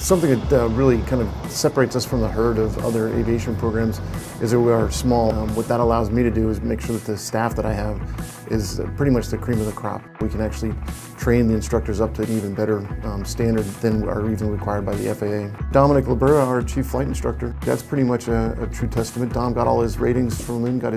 Something that really kind of separates us from the herd of other aviation programs is that we are small. What that allows me to do is make sure that the staff that I have is pretty much the cream of the crop. We can actually train the instructors up to an even better standard than are even required by the FAA. Dominic Libera, our chief flight instructor, that's pretty much a true testament. Dom got all his ratings from Lynn, got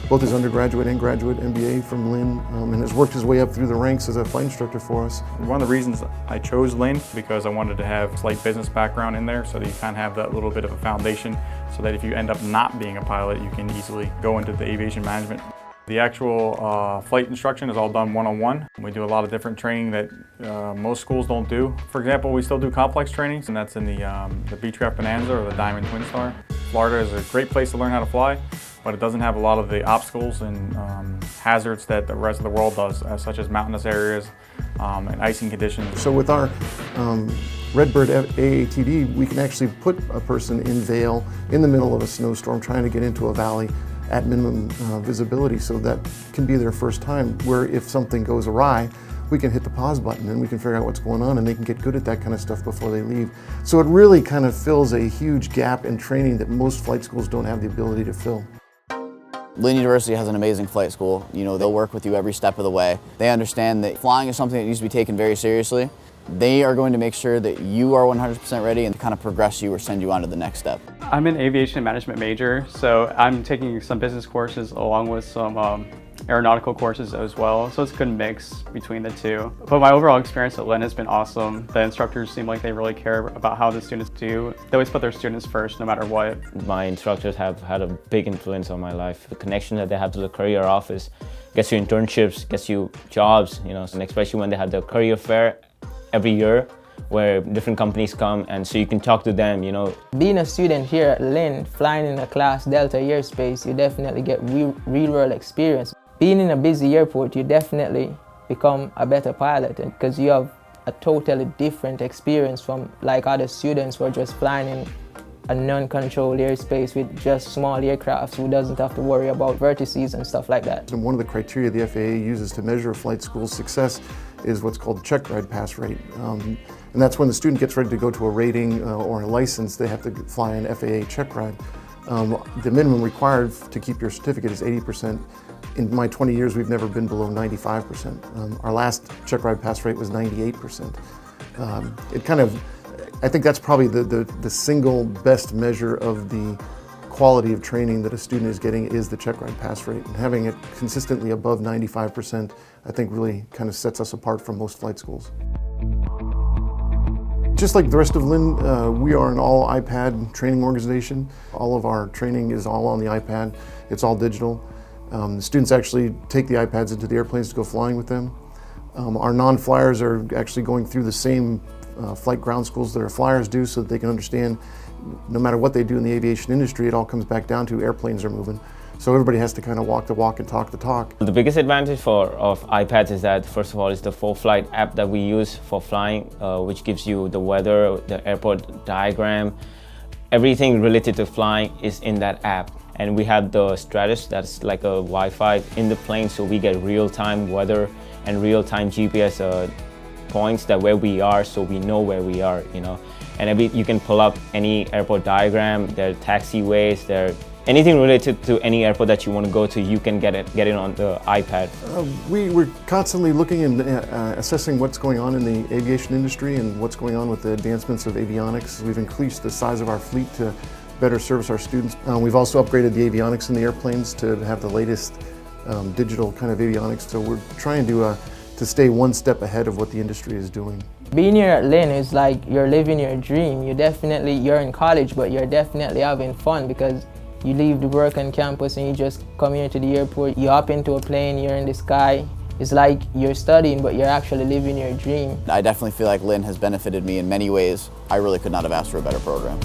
both his undergraduate and graduate MBA from Lynn, and has worked his way up through the ranks as a flight instructor for us. One of the reasons I chose Lynn because I wanted to have a slight business background in there so that you kind of have that little bit of a foundation so that if you end up not being a pilot, you can easily go into the aviation management. The actual flight instruction is all done one-on-one. We do a lot of different training that most schools don't do. For example, we still do complex trainings, and that's in the Beechcraft Bonanza or the Diamond Twin Star. Florida is a great place to learn how to fly, but it doesn't have a lot of the obstacles and hazards that the rest of the world does, such as mountainous areas and icing conditions. So with our Redbird AATD, we can actually put a person in Vail in the middle of a snowstorm trying to get into a valley at minimum visibility, so that can be their first time, where if something goes awry, we can hit the pause button and we can figure out what's going on, and they can get good at that kind of stuff before they leave. So it really kind of fills a huge gap in training that most flight schools don't have the ability to fill. Lynn University has an amazing flight school. You know, they'll work with you every step of the way. They understand that flying is something that needs to be taken very seriously. They are going to make sure that you are 100% ready and kind of progress you or send you on to the next step. I'm an aviation management major, so I'm taking some business courses along with some aeronautical courses as well, so it's a good mix between the two. But my overall experience at Lynn has been awesome. The instructors seem like they really care about how the students do. They always put their students first no matter what. My instructors have had a big influence on my life. The connection that they have to the career office gets you internships, gets you jobs, you know, and especially when they have the career fair every year where different companies come, and so you can talk to them, you know. Being a student here at Lynn, flying in a Class Delta airspace, you definitely get real-world experience. Being in a busy airport, you definitely become a better pilot because you have a totally different experience from like other students who are just flying in a non-controlled airspace with just small aircrafts who doesn't have to worry about vertices and stuff like that. And one of the criteria the FAA uses to measure a flight school's success is what's called the check ride pass rate. And that's when the student gets ready to go to a rating or a license, they have to fly an FAA check ride. The minimum required to keep your certificate is 80%. In my 20 years, we've never been below 95%. Our last check ride pass rate was 98%. I think that's probably the single best measure of the quality of training that a student is getting is the check ride pass rate. And having it consistently above 95%, I think really kind of sets us apart from most flight schools. Just like the rest of Lynn, we are an all iPad training organization. All of our training is all on the iPad. It's all digital. The students actually take the iPads into the airplanes to go flying with them. Our non-flyers are actually going through the same flight ground schools that our flyers do, so that they can understand no matter what they do in the aviation industry, it all comes back down to airplanes are moving. So everybody has to kind of walk the walk and talk the talk. The biggest advantage of iPads is that, first of all, it's the FoFlight app that we use for flying, which gives you the weather, the airport diagram. Everything related to flying is in that app. And we have the Stratus, that's like a Wi-Fi in the plane, so we get real-time weather and real-time GPS points that where we are, so we know where we are, you know. And you can pull up any airport diagram, their taxiways, anything related to any airport that you want to go to, you can get it on the iPad. We're constantly looking and assessing what's going on in the aviation industry and what's going on with the advancements of avionics. We've increased the size of our fleet to better service our students. We've also upgraded the avionics in the airplanes to have the latest digital kind of avionics. So we're trying to stay one step ahead of what the industry is doing. Being here at Lynn is like you're living your dream. You're in college, but you're definitely having fun because you leave the work on campus and you just come here to the airport, you hop into a plane, you're in the sky. It's like you're studying, but you're actually living your dream. I definitely feel like Lynn has benefited me in many ways. I really could not have asked for a better program.